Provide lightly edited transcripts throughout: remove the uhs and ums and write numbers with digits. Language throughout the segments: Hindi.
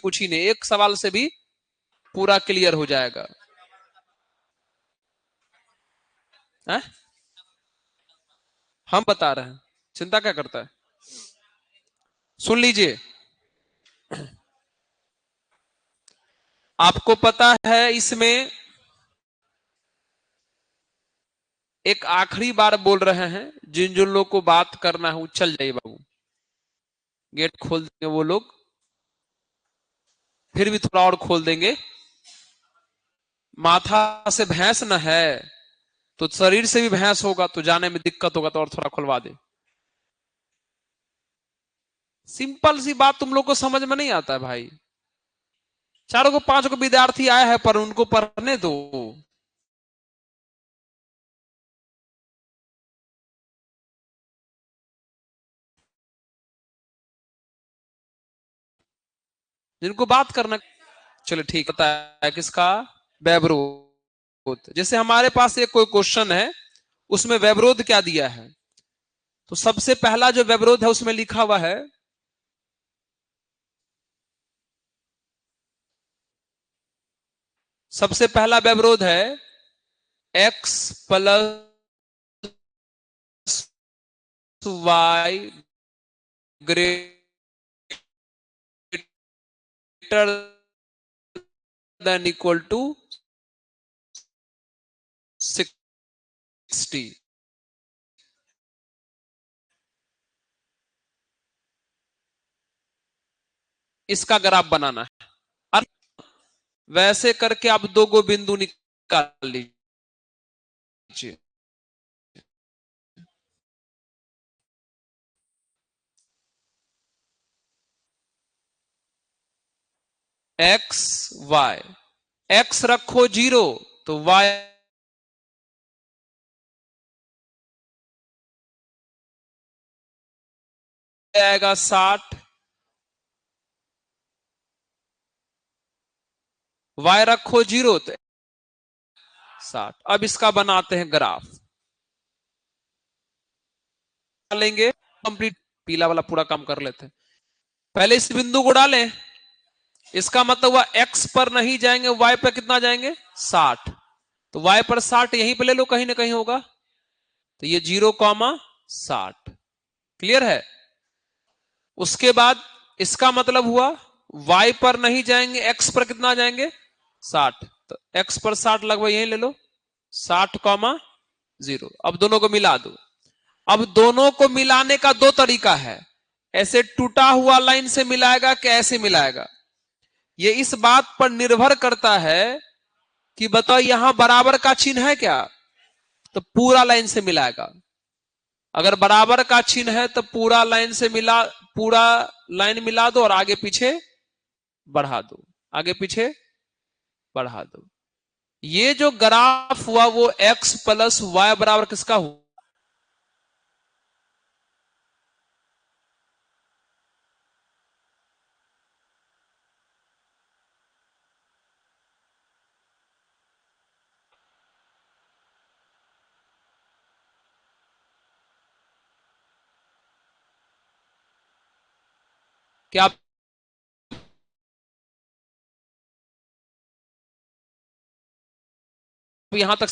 कुछ ही नहीं, एक सवाल से भी पूरा क्लियर हो जाएगा। है? हम बता रहे हैं, चिंता क्या करता है। सुन लीजिए, आपको पता है इसमें एक आखिरी बार बोल रहे हैं, जिन जिन लोग को बात करना है वो चल जाइए बाबू, गेट खोल देंगे वो लोग, फिर भी थोड़ा और खोल देंगे। माथा से भैंस न है तो शरीर से भी भैंस होगा, तो जाने में दिक्कत होगा, तो और थोड़ा खुलवा दे। सिंपल सी बात तुम लोग को समझ में नहीं आता है भाई। चारों को पांच को विद्यार्थी आए हैं पर उनको पढ़ने दो। जिनको बात करना, चलो ठीक है, किसका? व्यवरोध। जैसे हमारे पास एक कोई क्वेश्चन है, उसमें व्यवरोध क्या दिया है, तो सबसे पहला जो व्यवरोध है उसमें लिखा हुआ है, सबसे पहला व्यवरोध है x plus y greater than equal to 60। इसका ग्राफ बनाना है। और वैसे करके आप दो गो बिंदु निकाल लीजिए। एक्स वाई, एक्स रखो 0 तो वाई आएगा 60, वाई रखो 0 तो 60। अब इसका बनाते हैं ग्राफ, लेंगे कंप्लीट, पीला वाला पूरा काम कर लेते हैं। पहले इस बिंदु को डालें, इसका मतलब हुआ एक्स पर नहीं जाएंगे, वाई पर कितना जाएंगे? 60। तो वाई पर 60 यहीं पर ले लो, कहीं ना कहीं होगा, तो ये 0,60। क्लियर है? उसके बाद इसका मतलब हुआ y पर नहीं जाएंगे, x पर कितना जाएंगे? 60। तो x पर 60 लगभग यहीं ले लो, 60,0। अब दोनों को मिला दो। अब दोनों को मिलाने का दो तरीका है, ऐसे टूटा हुआ लाइन से मिलाएगा कि ऐसे मिलाएगा। ये इस बात पर निर्भर करता है कि बताओ यहां बराबर का चिन्ह है क्या, तो पूरा लाइन से मिलाएगा। अगर बराबर का चिन्ह है तो पूरा लाइन से मिला, पूरा लाइन मिला दो और आगे पीछे बढ़ा दो, आगे पीछे बढ़ा दो। ये जो ग्राफ हुआ वो x प्लस वाई बराबर किसका हुआ? क्या आप यहां तक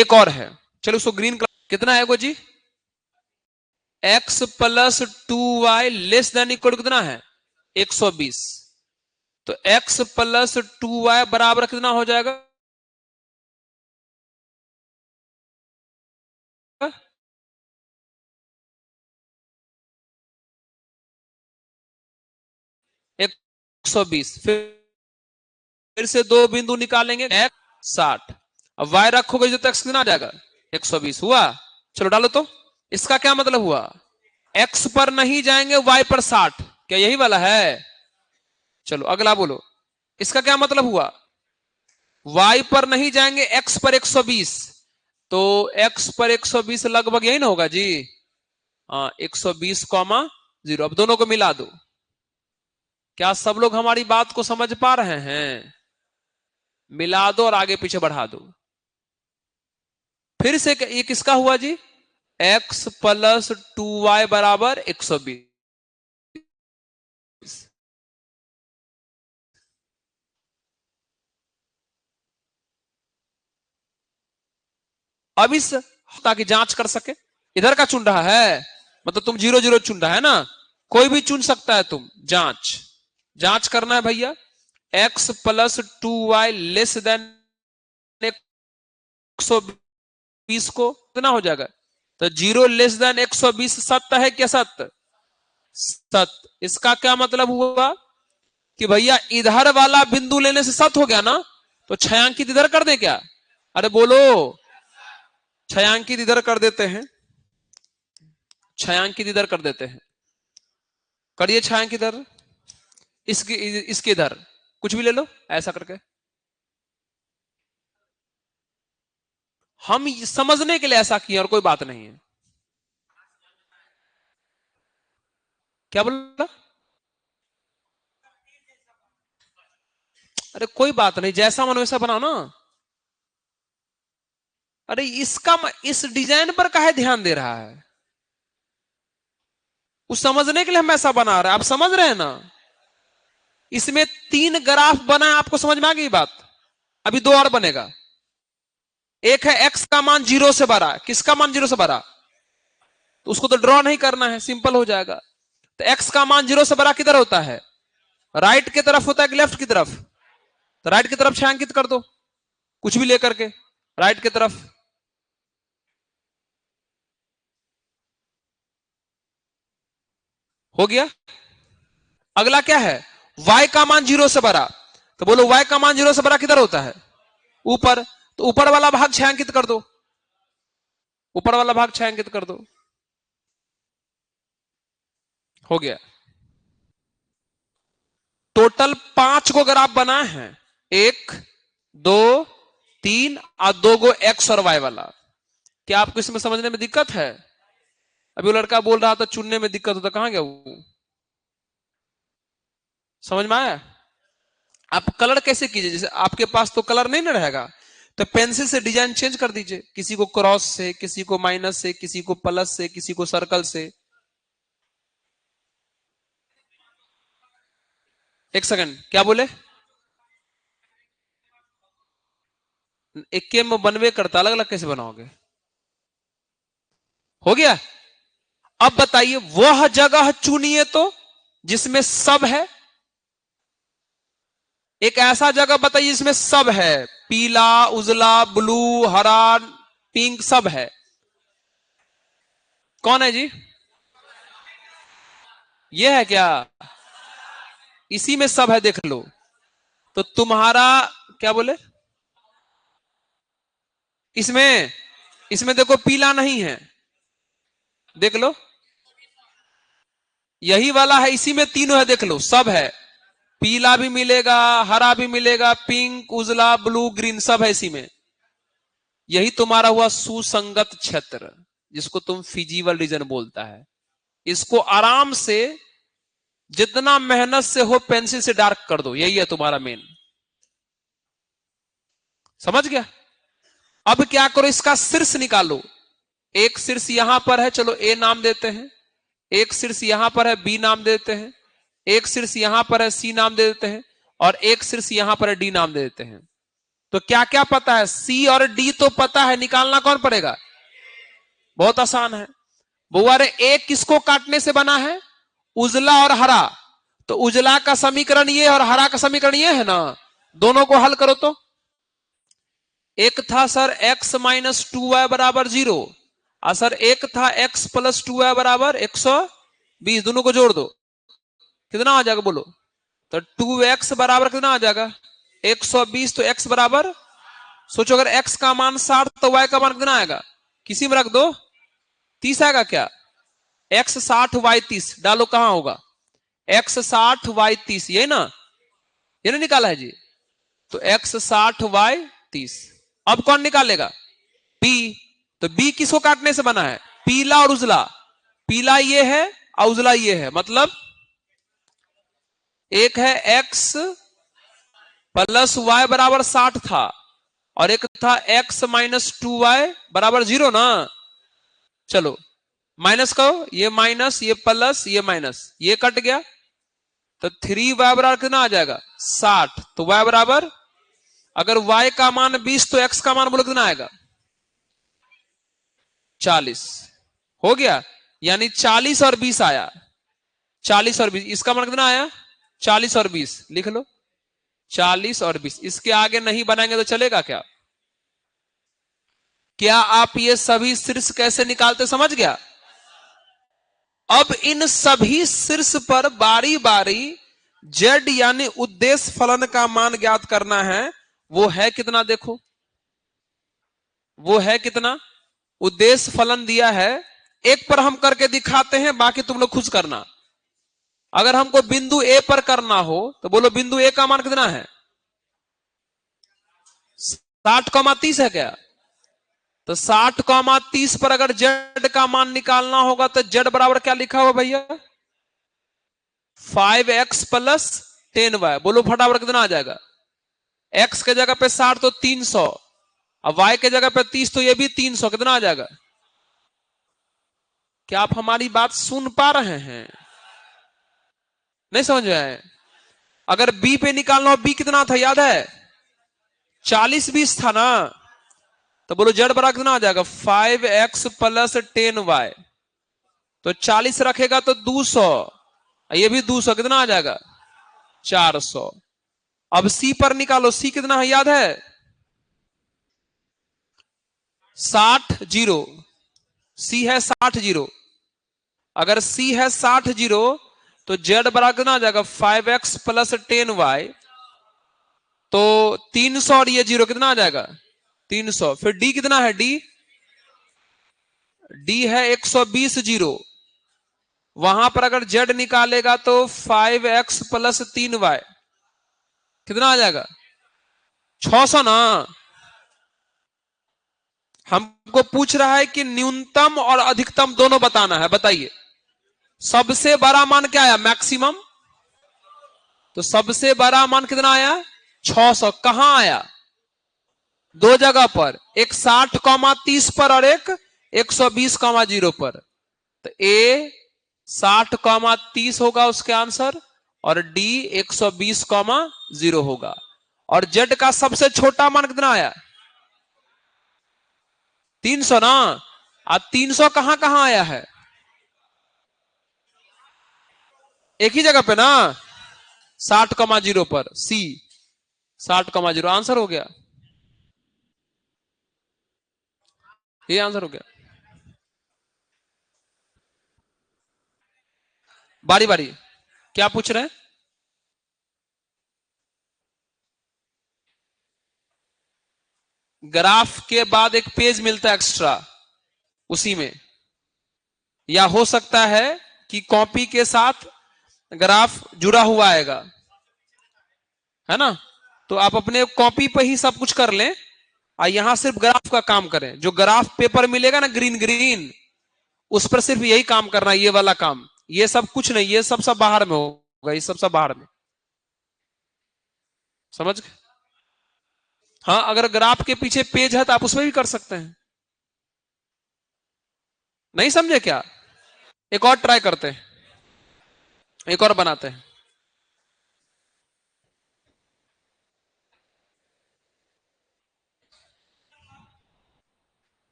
एक और है, चलो उसको ग्रीन कलर, कितना है वो जी, x plus 2y less than equal कितना है 120। तो x प्लस 2y बराबर कितना हो जाएगा, एक 120। फिर से दो बिंदु निकालेंगे, x 60, अब y रखोगे जो तो x कितना आ जाएगा 120 हुआ। चलो डालो तो, इसका क्या मतलब हुआ, x पर नहीं जाएंगे y पर 60, क्या यही वाला है। चलो अगला बोलो, इसका क्या मतलब हुआ, y पर नहीं जाएंगे x पर 120, तो x पर 120 लगभग यही ना होगा जी, हाँ 120,0। अब दोनों को मिला दो। क्या सब लोग हमारी बात को समझ पा रहे हैं, मिला दो और आगे पीछे बढ़ा दो। फिर से ये किसका हुआ जी, x प्लस 2y बराबर 120। अब इस ताकि जांच कर सके, इधर का चुन रहा है, मतलब तुम 0 0 चुन रहा है ना, कोई भी चुन सकता है, तुम जांच करना है भैया। x plus 2y less than 120 को कितना हो जाएगा, तो 0 लेस देन 120 सत्य है क्या, सत्य। इसका क्या मतलब हुआ कि भैया इधर वाला बिंदु लेने से सत्य हो गया ना, तो छायांकित इधर कर दे क्या, अरे बोलो, छायांकित इधर कर देते हैं, छायांकित इधर कर देते हैं, करिए छायांकित इधर, इसके इधर कुछ भी ले लो ऐसा करके, हम समझने के लिए ऐसा किए और कोई बात नहीं है। क्या बोला, अरे कोई बात नहीं, जैसा मन वैसा बनाओ ना। अरे इसका इस डिजाइन पर काहे ध्यान दे रहा है, उस समझने के लिए हम ऐसा बना रहे हैं, आप समझ रहे हैं ना। इसमें 3 ग्राफ बना है, आपको समझ में आ गई बात। अभी 2 और बनेगा, एक है x का मान 0 से बड़ा, किसका मान 0 से बड़ा, तो उसको तो ड्रॉ नहीं करना है, सिंपल हो जाएगा। तो x का मान 0 से बड़ा किधर होता है, राइट की तरफ होता है कि लेफ्ट की तरफ, तो राइट की तरफ छायांकित कर दो, कुछ भी लेकर के राइट की तरफ। हो गया। अगला क्या है, y का मान 0 से बड़ा, तो बोलो y का मान 0 से बड़ा किधर होता है, ऊपर, तो ऊपर वाला भाग छायांकित कर दो, ऊपर वाला भाग छायांकित कर दो। हो गया। टोटल 5 को ग्राफ बनाए हैं, 1 2 3 और 2 गो एक्स और वाई वाला। क्या आपको इसमें समझने में दिक्कत है, अभी वो लड़का बोल रहा था चुनने में दिक्कत होता, कहां गया वो, समझ में आया। आप कलर कैसे कीजिए, जैसे आपके पास तो कलर नहीं ना रहेगा, तो पेंसिल से डिजाइन चेंज कर दीजिए, किसी को क्रॉस से, किसी को माइनस से, किसी को प्लस से, किसी को सर्कल से। एक सेकंड, क्या बोले, एक में बनवे करता, अलग अलग कैसे बनाओगे। हो गया। अब बताइए वह जगह चुनिए तो जिसमें सब है, एक ऐसा जगह बताइए जिसमें सब है, पीला उजला ब्लू हरा पिंक सब है, कौन है जी, ये है क्या, इसी में सब है, देख लो। तो तुम्हारा क्या बोले, इसमें इसमें देखो पीला नहीं है, देख लो, यही वाला है, इसी में तीनों है, देख लो सब है, पीला भी मिलेगा, हरा भी मिलेगा, पिंक उजला ब्लू ग्रीन सब है इसी में। यही तुम्हारा हुआ सुसंगत क्षेत्र, जिसको तुम फिजिबल रीजन बोलता है। इसको आराम से जितना मेहनत से हो पेंसिल से डार्क कर दो, यही है तुम्हारा मेन, समझ गया। अब क्या करो, इसका शीर्ष निकालो, एक शीर्ष यहां पर है, चलो ए नाम देते हैं, एक शीर्ष यहां पर है बी नाम देते हैं, एक शीर्ष यहां पर है सी नाम दे देते हैं, और एक शीर्ष यहां पर है डी नाम दे देते हैं। तो क्या क्या पता है? सी और डी तो पता है, निकालना कौन पड़ेगा? बहुत आसान है। बुआ रे, एक किसको काटने से बना है? उजला और हरा। तो उजला का समीकरण ये और हरा का समीकरण ये है ना, दोनों को हल करो तो। एक था सर x माइनस 2y बराबर 0, और सर एक था x प्लस 2y बराबर 120। दोनों को जोड़ दो, कितना आ जाएगा बोलो? तो 2x बराबर कितना आ जाएगा? 120। तो x बराबर, सोचो अगर x का मान 60 तो y का मान कितना आएगा? किसी में रख दो, 30 आएगा क्या? x 60 y 30 डालो, कहां होगा? x 60 y 30, ये ना, ये नहीं निकाला है जी? तो x 60 y 30। अब कौन निकालेगा? b। तो b किसको काटने से बना है? पीला और उजला। पीला ये है और उजला ये है, मतलब एक है x प्लस y बराबर 60 था, और एक था x माइनस 2y बराबर 0 ना। चलो माइनस करो, ये माइनस, ये प्लस, ये माइनस, ये कट गया। तो 3y बराबर कितना आ जाएगा? 60। तो y बराबर, अगर y का मान 20 तो x का मान बोलो कितना आएगा? 40। हो गया, यानी 40 और 20 आया। 40 और 20, इसका मान कितना आया? 40 और 20 लिख लो। 40 और 20, इसके आगे नहीं बनाएंगे तो चलेगा क्या? क्या आप ये सभी शीर्ष कैसे निकालते समझ गया? अब इन सभी शीर्ष पर बारी बारी z यानी उद्देश्य फलन का मान ज्ञात करना है। वो है कितना देखो, वो है कितना? उद्देश्य फलन दिया है, एक पर हम करके दिखाते हैं, बाकी तुम लोग खुद करना। अगर हमको बिंदु ए पर करना हो तो बोलो बिंदु ए का मान कितना है? 60,30 है क्या? तो 60,30 पर अगर z का मान निकालना होगा तो z बराबर क्या लिखा हुआ भैया? 5x plus 10y। बोलो फटाफट कितना आ जाएगा? x के जगह पे 60 तो 300, अब y के जगह पे 30 तो ये भी 300, कितना आ जाएगा? क्या आप हमारी बात सुन पा रहे हैं? नहीं समझ में आए? अगर b पे निकालना हो, b कितना था याद है? 40-20 था ना। तो बोलो z बराबर कितना आ जाएगा? 5x plus 10y। तो 40 रखेगा तो 200, ये भी 200, कितना आ जाएगा? 400। अब c पर निकालो, c कितना है याद है? 60 जीरो, c है 60 जीरो। अगर c है 60 जीरो तो z बराबर कितना आ जाएगा? 5x plus 10y। तो 300 और ये जीरो कितना आ जाएगा? 300। फिर d कितना है? d है 120 जीरो। वहां पर अगर z निकालेगा तो 5x प्लस 3y कितना आ जाएगा? 600 ना। हमको पूछ रहा है कि न्यूनतम और अधिकतम दोनों बताना है, बताइए। सबसे बड़ा मान क्या आया? मैक्सिमम। तो सबसे बड़ा मान कितना आया? 600। कहां आया? दो जगह पर, एक 60,30 पर और एक 120,0 पर। तो ए 60,30 होगा उसके आंसर, और डी 120,0 होगा। और जेड का सबसे छोटा मान कितना आया? 300 ना। अब 300 कहां कहां आया है? एक ही जगह पे ना, 60,0 पर। सी 60,0 आंसर हो गया, ये आंसर हो गया। बारी बारी, क्या पूछ रहे हैं? ग्राफ के बाद एक पेज मिलता है एक्स्ट्रा, उसी में, या हो सकता है कि कॉपी के साथ ग्राफ जुड़ा हुआ आएगा, है ना। तो आप अपने कॉपी पे ही सब कुछ कर लें, और यहां सिर्फ ग्राफ का काम करें। जो ग्राफ पेपर मिलेगा ना ग्रीन ग्रीन, उस पर सिर्फ यही काम करना है, ये वाला काम। ये सब कुछ नहीं, ये सब सब बाहर में होगा, ये सब सब बाहर में, समझ गए? हाँ, अगर ग्राफ के पीछे पेज है तो आप उसमें भी कर सकते हैं। नहीं समझे क्या? एक और ट्राई करते हैं, एक और बनाते हैं।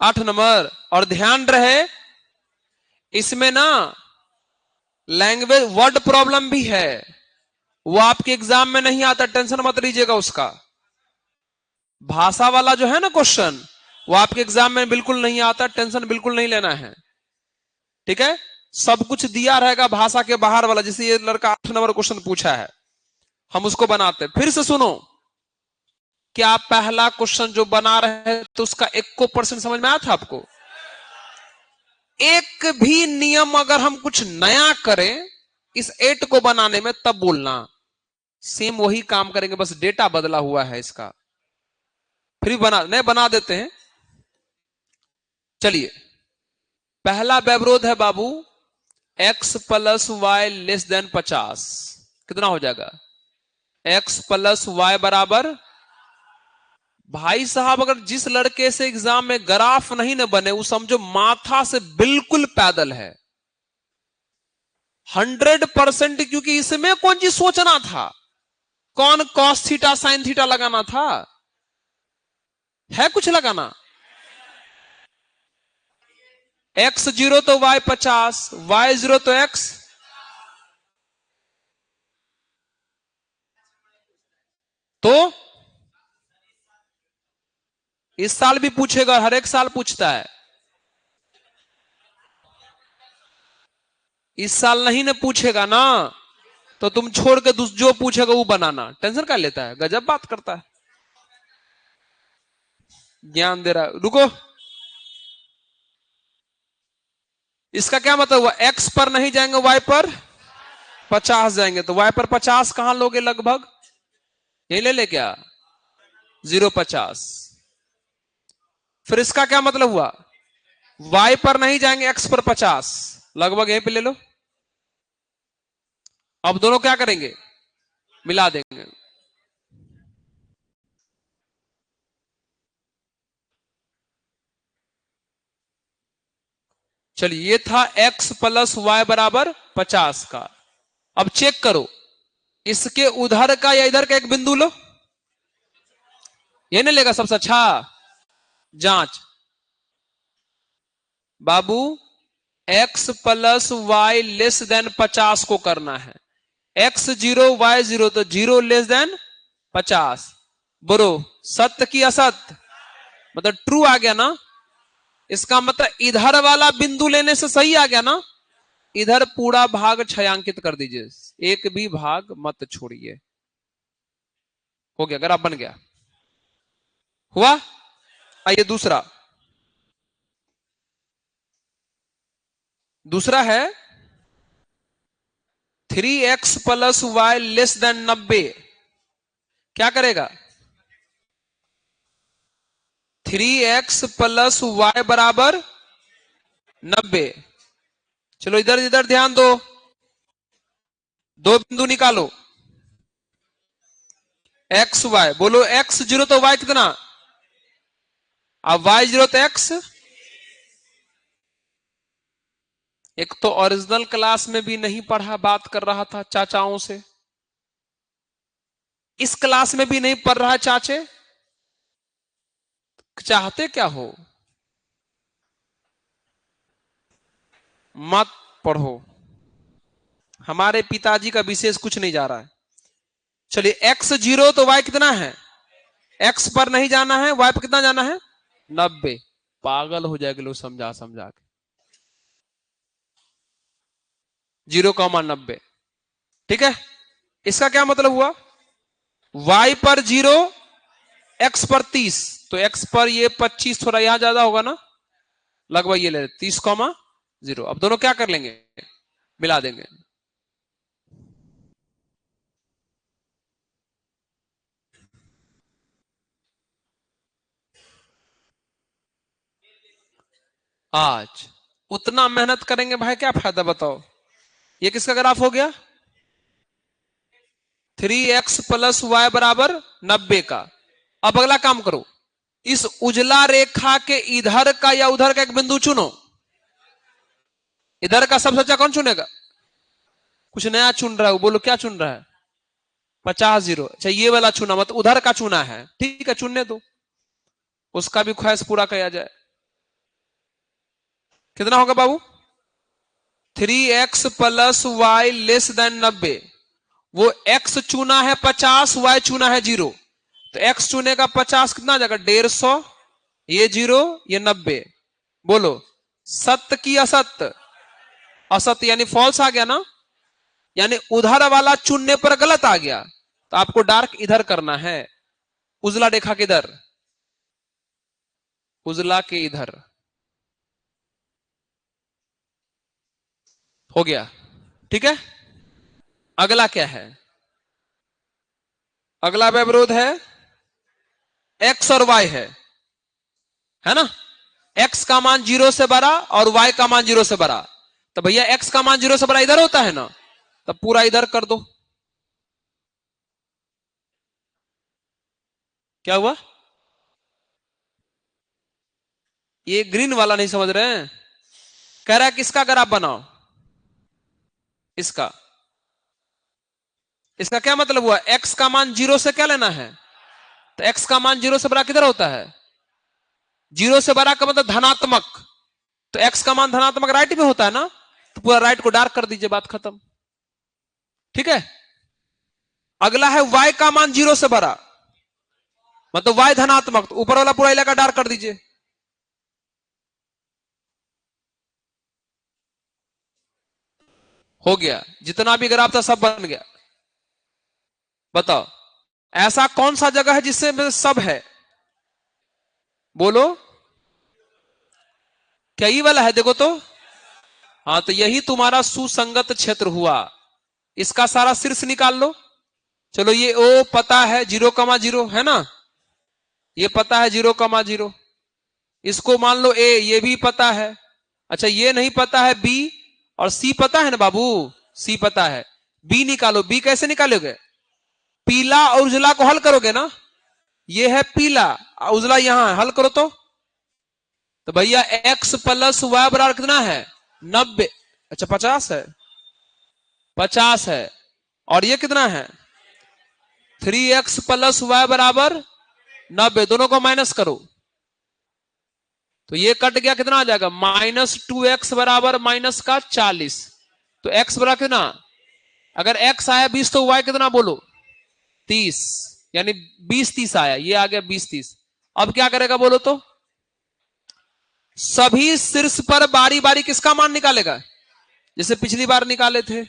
8 नंबर। और ध्यान रहे इसमें ना लैंग्वेज वर्ड प्रॉब्लम भी है, वो आपके एग्जाम में नहीं आता, टेंशन मत लीजिएगा उसका। भाषा वाला जो है ना क्वेश्चन, वो आपके एग्जाम में बिल्कुल नहीं आता, टेंशन बिल्कुल नहीं लेना है। ठीक है, सब कुछ दिया रहेगा भाषा के बाहर वाला। जैसे ये लड़का 8 नंबर क्वेश्चन पूछा है, हम उसको बनाते। फिर से सुनो, क्या पहला क्वेश्चन जो बना रहे हैं तो उसका 1% समझ में आया था आपको? एक भी नियम अगर हम कुछ नया करें इस 8 को बनाने में, तब बोलना। सेम वही काम करेंगे, बस डेटा बदला हुआ है इसका। फिर बना देते हैं। चलिए, पहला व्यवरोध है बाबू, x plus y less than 50। कितना हो जाएगा? x प्लस वाई बराबर, भाई साहब अगर जिस लड़के से एग्जाम में ग्राफ नहीं न बने, वो समझो माथा से बिल्कुल पैदल है 100%। क्योंकि इसमें कौन चीज सोचना था? कौन कॉस थीटा साइन थीटा लगाना था? है कुछ लगाना? x 0 तो y 50, y 0 तो x। तो इस साल भी पूछेगा, हर एक साल पूछता है। इस साल नहीं ना पूछेगा ना, तो तुम छोड़ के जो पूछेगा वो बनाना। टेंशन क्या लेता है, गजब बात करता है, ज्ञान दे रहा है। रुको, इसका क्या मतलब हुआ? x पर नहीं जाएंगे, y पर 50 जाएंगे। तो y पर 50 कहां लोगे? लगभग यही ले ले क्या? 0,50। फिर इसका क्या मतलब हुआ? y पर नहीं जाएंगे, x पर 50, लगभग यहीं पे ले लो। अब दोनों क्या करेंगे? मिला देंगे। चलिए, ये था x प्लस वाई बराबर 50 का। अब चेक करो, इसके उधर का या इधर का एक बिंदु लो, ये नहीं लेगा सबसे अच्छा। जांच बाबू, x plus y less than 50 को करना है। x 0 y 0, तो 0 लेस देन 50। बोलो सत्य की असत्य? मतलब ट्रू आ गया ना। इसका मतलब इधर वाला बिंदु लेने से सही आ गया ना। इधर पूरा भाग छायांकित कर दीजिए, एक भी भाग मत छोड़िए। हो गया, ग्राफ बन गया। हुआ? आइए दूसरा। दूसरा है 3x plus y less than 90। क्या करेगा? 3x प्लस वाई बराबर 90। चलो इधर इधर ध्यान दो, दो बिंदु निकालो, x y। बोलो x 0 तो y कितना? अब y 0 तो x। एक तो ओरिजिनल क्लास में भी नहीं पढ़ा, बात कर रहा था चाचाओं से, इस क्लास में भी नहीं पढ़ रहा है। चाचे चाहते क्या हो? मत पढ़ो, हमारे पिताजी का विशेष कुछ नहीं जा रहा है। चलिए, x 0 तो y कितना है? x पर नहीं जाना है, y पर कितना जाना है? 90। पागल हो जाएंगे लोग समझा समझा के। 0,90। ठीक है, इसका क्या मतलब हुआ? y पर 0, x पर 30। तो x पर ये 25 थोड़ा यहां ज्यादा होगा ना, लगभग ये ले 30,0। अब दोनों क्या कर लेंगे? मिला देंगे। आज उतना मेहनत करेंगे भाई, क्या फायदा बताओ? ये किसका ग्राफ हो गया? 3x प्लस वाई बराबर 90 का। अब अगला काम करो, इस उजला रेखा के इधर का या उधर का एक बिंदु चुनो। इधर का सबसे अच्छा कौन चुनेगा? कुछ नया चुन रहा है, बोलो क्या चुन रहा है? 50 0। अच्छा, ये वाला चुना, मतलब उधर का चुना है। ठीक है, चुनने दो, उसका भी ख्वाहिश पूरा किया जाए। कितना होगा बाबू? 3x plus y less than 90। वो x चुना है 50, y चुना है 0, तो x चुने का 50 कितना आ जाएगा? 150, ये 0, ये 90। बोलो सत्य की असत्य? असत्य, यानी फॉल्स आ गया ना, यानी उधर वाला चुनने पर गलत आ गया। तो आपको डार्क इधर करना है, उजला रेखा के इधर, उजला के इधर। हो गया, ठीक है। अगला क्या है? अगला व्यवरोध है x और y है ना। x का मान 0 से बड़ा और y का मान 0 से बड़ा। तो भैया x का मान 0 से बड़ा इधर होता है ना, तो पूरा इधर कर दो। क्या हुआ? ये ग्रीन वाला नहीं समझ रहे हैं? कह रहा है किसका ग्राफ बनाओ? इसका। इसका क्या मतलब हुआ? x का मान 0 से क्या लेना है? तो x का मान 0 से बड़ा किधर होता है? 0 से बड़ा का मतलब धनात्मक। तो x का मान धनात्मक राइट में होता है ना, तो पूरा राइट को डार्क कर दीजिए, बात खत्म। ठीक है। अगला है y का मान 0 से बड़ा, मतलब y धनात्मक, तो ऊपर वाला पूरा इलाका डार्क कर दीजिए। हो गया, जितना भी ग्राफ था सब बन गया। बताओ ऐसा कौन सा जगह है जिससे सब है? बोलो, क्या ये वाला है? देखो तो। हाँ, तो यही तुम्हारा सुसंगत क्षेत्र हुआ। इसका सारा शीर्ष निकाल लो। चलो ये ओ पता है 0,0 है ना, ये पता है 0,0। इसको मान लो ए, ये भी पता है। अच्छा ये नहीं पता है बी, और सी पता है ना बाबू, सी पता है। बी निकालो। बी कैसे निकालोगे? पीला और उजला को हल करोगे ना। ये है पीला, उजला यहां हल करो तो भैया x प्लस वाई बराबर कितना है? 90। अच्छा 50 है, 50 है। और ये कितना है? 3x प्लस वाई बराबर 90। दोनों को माइनस करो तो ये कट गया, कितना आ जाएगा? -2x बराबर माइनस का 40। तो x बराबर कितना? अगर x आया 20 तो y कितना बोलो? 30, यानी 20-30 आया, ये आ गया 20-30। अब क्या करेगा बोलो तो? सभी शीर्ष पर बारी बारी किसका मान निकालेगा? जैसे पिछली बार निकाले थे,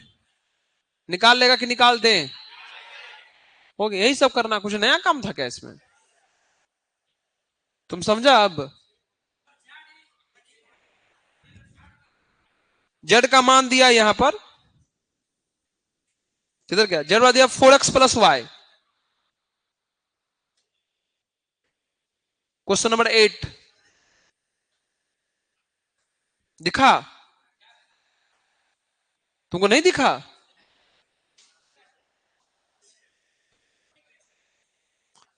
निकाल लेगा कि निकाल दें? हो गया, यही सब करना, कुछ नया काम था क्या इसमें? तुम समझा अब? जेड का मान दिया यहां पर, किधर गया? जेड दिया 4x plus Y. Question number 8 दिखा? तुमको नहीं दिखा?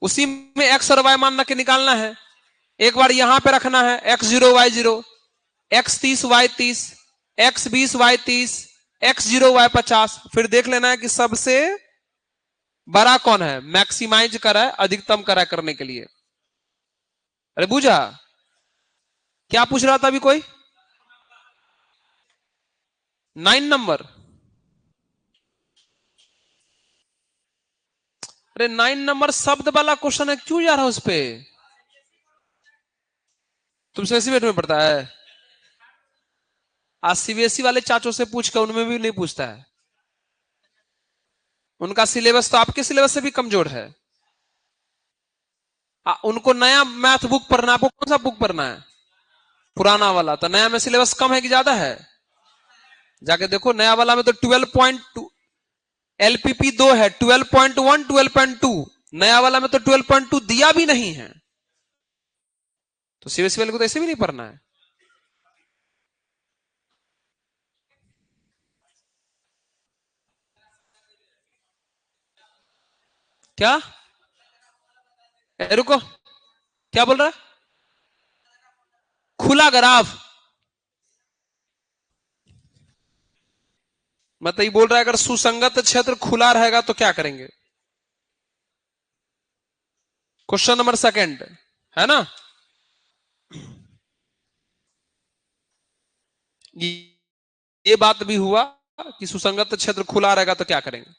उसी में एक्स और वाई मान के निकालना है। एक बार यहां पे रखना है x0 y0, x30 y30, x20 y30, x0 y50। फिर देख लेना है कि सबसे बड़ा कौन है, मैक्सिमाइज करा है, अधिकतम करा करने के लिए। अरे बूझा? क्या पूछ रहा था अभी कोई? 9 नंबर? अरे 9 नंबर शब्द वाला क्वेश्चन है, क्यों जा रहा है उस पे? तुम सीबीएसई में पढ़ता है? आज सीबीएसई वाले चाचों से पूछ कर, उनमें भी नहीं पूछता है। उनका सिलेबस तो आपके सिलेबस से भी कमजोर है। उनको नया मैथ बुक पढ़ना, आपको कौन सा बुक पढ़ना है? पुराना वाला। तो नया में सिलेबस कम है कि ज्यादा है? जाके देखो, नया वाला में तो 12.2 एलपीपी 2 है, 12.1 12.2। नया वाला में तो 12.2 दिया भी नहीं है। तो सीबीएसई वाले को तो ऐसे भी नहीं पढ़ना है। क्या? रुको, क्या बोल रहा है? खुला ग्राफ? मतलब ये बोल रहा है अगर सुसंगत क्षेत्र खुला रहेगा तो क्या करेंगे? क्वेश्चन नंबर 2 है ना। ये बात भी हुआ कि सुसंगत क्षेत्र खुला रहेगा तो क्या करेंगे?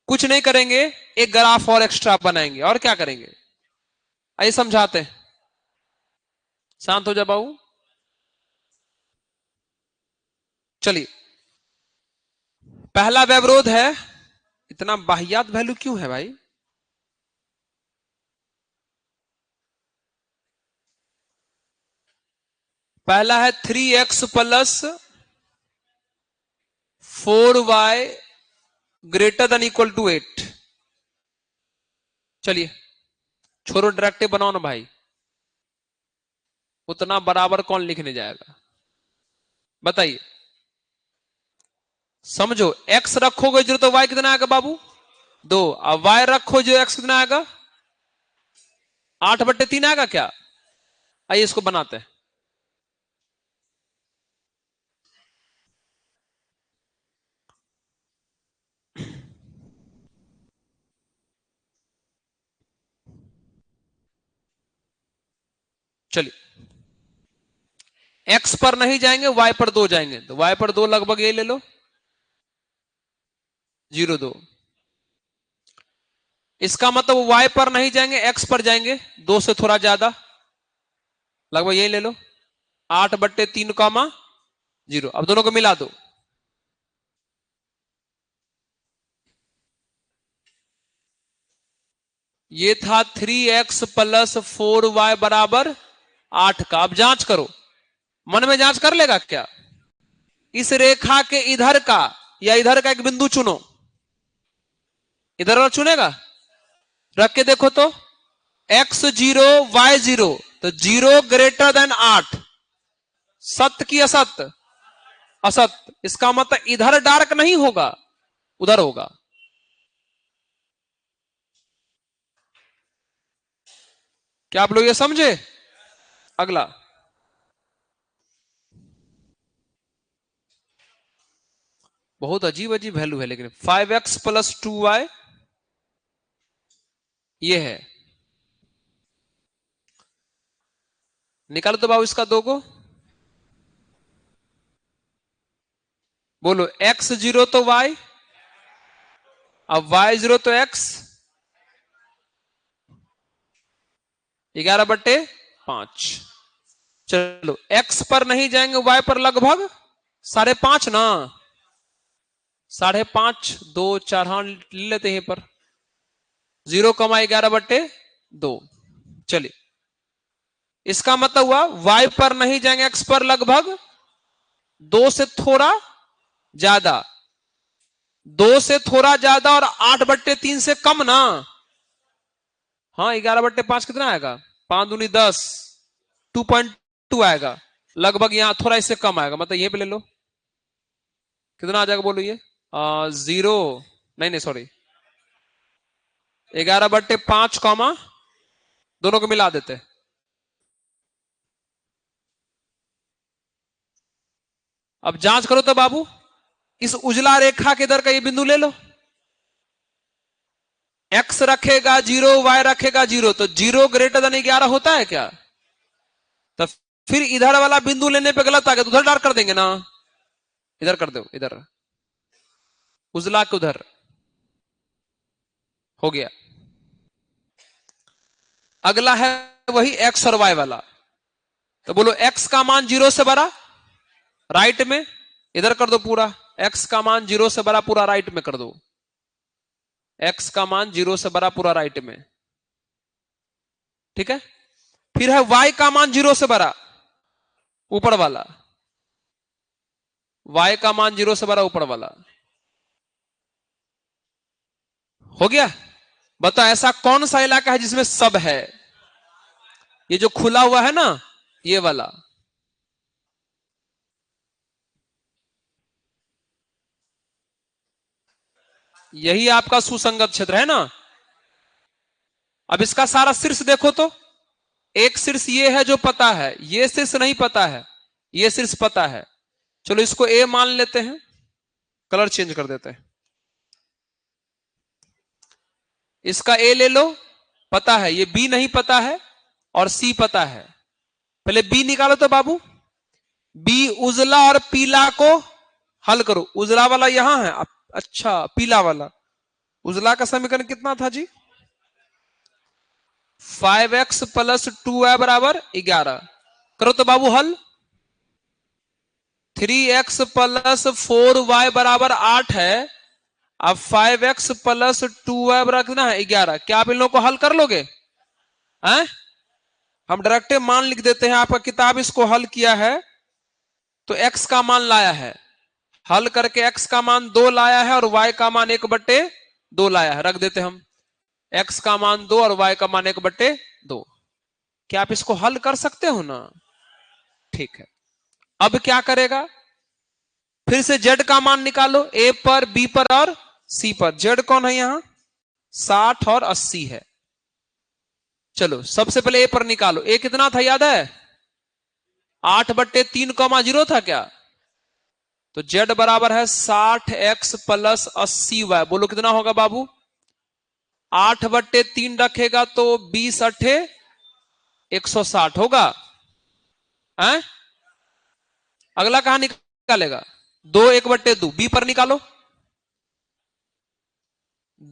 कुछ नहीं करेंगे, एक ग्राफ और एक्स्ट्रा बनाएंगे। और क्या करेंगे आइए समझाते हैं। शांत हो जा बाबू। चलिए, पहला व्यवरोध है। इतना वाहियात वैल्यू क्यों है भाई? पहला है 3x plus 4y greater than equal to 8। चलिए छोड़ो, डायरेक्टिव बनाओ ना भाई। उतना बराबर कौन लिखने जाएगा बताइए। समझो, x रखोगे जो तो y कितना आएगा बाबू? 2। अब y रखो जो x कितना आएगा? 8/3 आएगा क्या? आइए इसको बनाते हैं। चलिए, x पर नहीं जाएंगे, y पर 2 जाएंगे, तो y पर 2 लगभग ये ले लो 0.2। इसका मतलब y पर नहीं जाएंगे, x पर जाएंगे 2 से थोड़ा ज्यादा, लगभग यही ले लो 8/3, 0। अब दोनों को मिला दो। ये था 3x प्लस 4y बराबर 8 का। अब जांच करो, मन में जांच कर लेगा क्या? इस रेखा के इधर का या इधर का एक बिंदु चुनो। इधर वाला चुनेगा? रख के देखो तो, x0 y0, तो 0 ग्रेटर देन 8। सत्य की असत्य? असत्य। इसका मतलब इधर डार्क नहीं होगा, उधर होगा। क्या आप लोग ये समझे? अगला, बहुत अजीब अजीब वैल्यू है लेकिन 5x प्लस 2y ये है। निकालो तो बाबू इसका 2 को। बोलो, x0 तो y, अब y0 तो x, 11/5। चलो, x पर नहीं जाएंगे, y पर लगभग 5.5 ना, 5.5, 2 4, हाँ ले लेते हैं पर 0, 11/2। चलिए, इसका मतलब हुआ y पर नहीं जाएंगे, x पर लगभग 2 से थोड़ा ज्यादा, 2 से थोड़ा ज्यादा और 8/3 से कम ना। हाँ, 11/5 कितना आएगा? 5 दूनी 10, 2.2 आएगा। लगभग यहां थोड़ा इससे कम आएगा, मतलब यहीं पे ले लो। कितना आ जाएगा बोलो ये? 0, नहीं नहीं सॉरी, 11/5 कॉमा, दोनों को मिला देते। अब जांच करो तो बाबू, इस उजला रेखा के इधर का ये बिंदु ले लो। x रखेगा 0, y रखेगा 0, तो 0 ग्रेटर देन 11 होता है क्या? तो फिर इधर वाला बिंदु लेने पे गलत आ गया, तो उधर डार्क कर देंगे ना। इधर कर दो, इधर उजला के उधर हो गया। अगला है वही x और y वाला, तो बोलो x का मान 0 से बड़ा, राइट में इधर कर दो पूरा। x का मान 0 से बड़ा पूरा राइट में कर दो। x का मान 0 से बड़ा पूरा राइट में, ठीक है। फिर है y का मान 0 से बड़ा, ऊपर वाला। y का मान 0 से बड़ा ऊपर वाला हो गया। बताओ ऐसा कौन सा इलाका है जिसमें सब है? ये जो खुला हुआ है ना, ये वाला। यही आपका सुसंगत क्षेत्र है ना। अब इसका सारा शीर्ष देखो तो, एक शीर्ष ये है जो पता है, ये शीर्ष नहीं पता है, ये शीर्ष पता है। चलो इसको ए मान लेते हैं, कलर चेंज कर देते हैं। इसका ए ले लो, पता है। ये बी नहीं पता है और सी पता है। पहले बी निकालो तो बाबू। बी उजला और पीला को हल करो। उजला वाला यहां है, अच्छा पीला वाला। उजला का समीकरण कितना था जी? 5x प्लस 2y बराबर 11। करो तो बाबू हल। 3x प्लस 4y बराबर 8 है। अब 5x प्लस 2y बराबर कितना है? 11। क्या आप इन लोगों को हल कर लोगे? हैं? हम डायरेक्ट मान लिख देते हैं। आपका किताब इसको हल किया है तो x का मान लाया है, हल करके x का मान 2 लाया है और y का मान 1/2 लाया है। रख देते हम x का मान 2 और y का मान 1/2। क्या आप इसको हल कर सकते हो ना? ठीक है। अब क्या करेगा? फिर से z का मान निकालो, a पर, b पर और c पर। z कौन है यहां? 60 और 80 है। चलो सबसे पहले a पर निकालो। a कितना था याद है? 8/3, 0 था क्या? तो z बराबर है 60x प्लस 80y। बोलो कितना होगा बाबू? 8/3 रखेगा तो 20 अट्ठे 160 होगा। हैं? अगला कहां निकालेगा? 2 1/2। बी पर निकालो,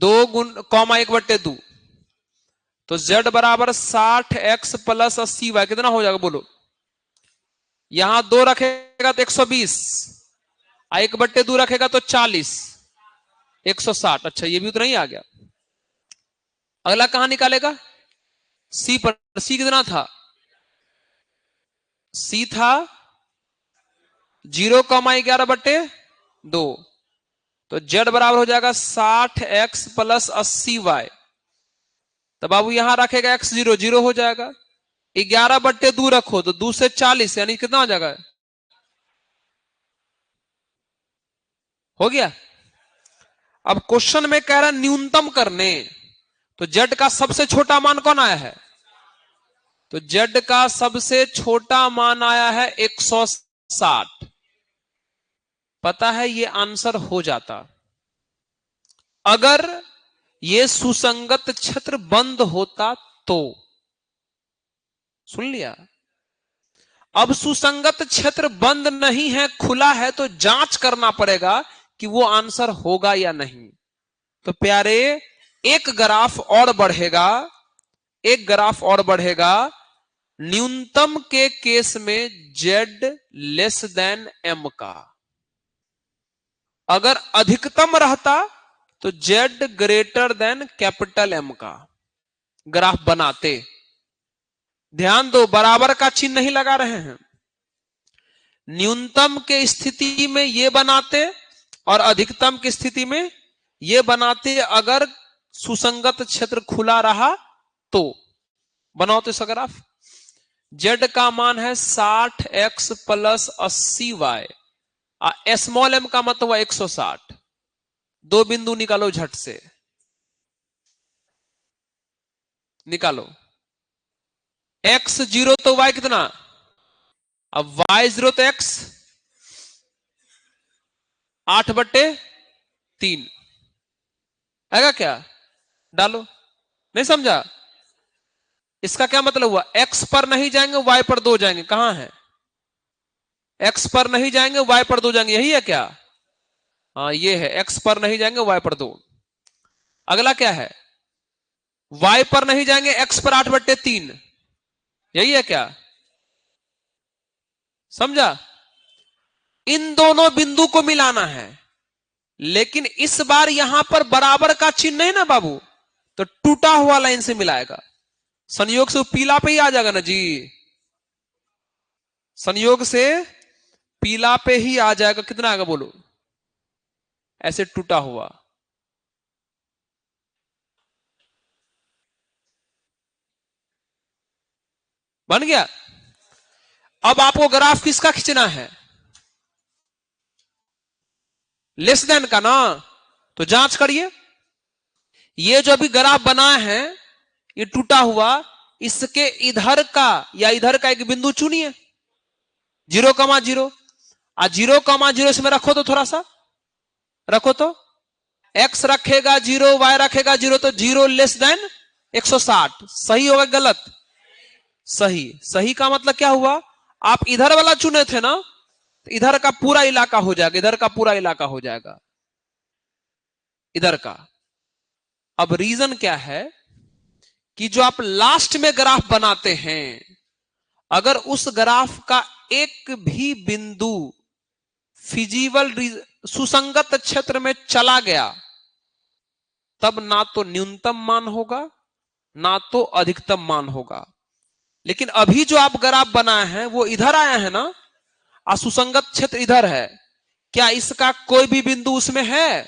2 गुण कॉमा 1/2। तो z बराबर 60x प्लस 80y कितना हो जाएगा बोलो? यहां 2 रखेगा तो 120, 1/2 रखेगा तो 40, 160। अच्छा ये भी उतना ही आ गया। अगला कहां निकालेगा? सी पर। सी कितना था? सी था 0,11/2। तो z बराबर हो जाएगा 60x प्लस 80y। तो बाबू यहां रखेगा x 0 0 हो जाएगा। 11/2 रखो तो 2 से 40 यानी कितना हो जाएगा? हो गया। अब क्वेश्चन में कह रहा है न्यूनतम करने, तो z का सबसे छोटा मान कौन आया है? तो z का सबसे छोटा मान आया है 160। पता है ये आंसर हो जाता अगर ये सुसंगत क्षेत्र बंद होता तो। सुन लिया? अब सुसंगत क्षेत्र बंद नहीं है, खुला है, तो जांच करना पड़ेगा कि वो आंसर होगा या नहीं। तो प्यारे एक ग्राफ और बढ़ेगा, एक ग्राफ और बढ़ेगा। न्यूनतम के केस में z लेस देन m का, अगर अधिकतम रहता तो z greater than capital M का ग्राफ बनाते। ध्यान दो, बराबर का चिन्ह नहीं लगा रहे हैं। न्यूनतम के स्थिति में ये बनाते और अधिकतम की स्थिति में ये बनाते। अगर सुसंगत क्षेत्र खुला रहा तो बनाओ तो इसका ग्राफ। z का मान है 60x plus 80y। Small m का मतलब 160। दो बिंदु निकालो झट से, निकालो। x 0 तो y कितना? अब y 0 तो x 8/3 आएगा क्या? डालो। नहीं समझा? इसका क्या मतलब हुआ? x पर नहीं जाएंगे, y पर 2 जाएंगे। कहां है? x पर नहीं जाएंगे, y पर 2 जाएंगे। यही है क्या? हाँ ये है, x पर नहीं जाएंगे, y पर 2। अगला क्या है? y पर नहीं जाएंगे, x पर 8/3। यही है क्या? समझा? इन दोनों बिंदु को मिलाना है, लेकिन इस बार यहां पर बराबर का चिन्ह नहीं ना बाबू, तो टूटा हुआ लाइन से मिलाएगा। संयोग से पीला पे ही आ जाएगा ना जी, संयोग से पीला पे ही आ जाएगा। कितना आएगा बोलो? ऐसे टूटा हुआ। बन गया। अब आपको ग्राफ किसका खींचना है? लेस देन का ना। तो जांच करिए, ये जो अभी ग्राफ बना है ये टूटा हुआ, इसके इधर का या इधर का एक बिंदु चुनिए 0,0। 0,0 इसमें रखो तो, थोड़ा सा रखो तो। x रखेगा 0, y रखेगा 0, तो 0 लेस देन 160। सही होगा गलत? सही। सही का मतलब क्या हुआ? आप इधर वाला चुने थे ना, तो इधर का पूरा इलाका हो जाएगा, इधर का पूरा इलाका हो जाएगा, इधर का। अब रीजन क्या है कि जो आप लास्ट में ग्राफ बनाते हैं, अगर उस ग्राफ का एक भी बिंदु फिजिबल सुसंगत क्षेत्र में चला गया, तब ना तो न्यूनतम मान होगा ना तो अधिकतम मान होगा। लेकिन अभी जो आप ग्राफ बनाए हैं वो इधर आया है ना, असुसंगत क्षेत्र इधर है, क्या इसका कोई भी बिंदु उसमें है?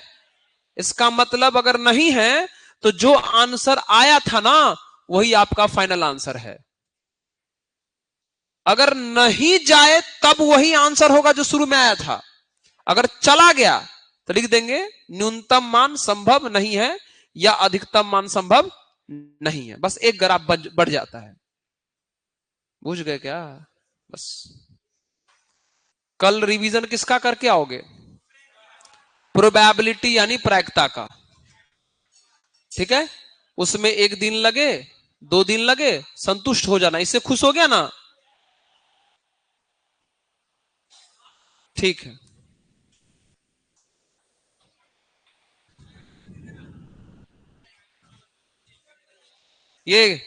इसका मतलब अगर नहीं है तो जो आंसर आया था ना वही आपका फाइनल आंसर है। अगर नहीं जाए तब वही आंसर होगा जो शुरू में आया था। अगर चला गया तो लिख देंगे न्यूनतम मान संभव नहीं है या अधिकतम मान संभव नहीं है। बस एक ग्राफ बढ़ जाता है। बुझ गए क्या? बस कल रिवीजन किसका करके आओगे? प्रोबेबिलिटी यानी प्रायिकता का। ठीक है, उसमें एक दिन लगे 2 दिन लगे, संतुष्ट हो जाना, इससे खुश हो गया ना? ठीक है। ये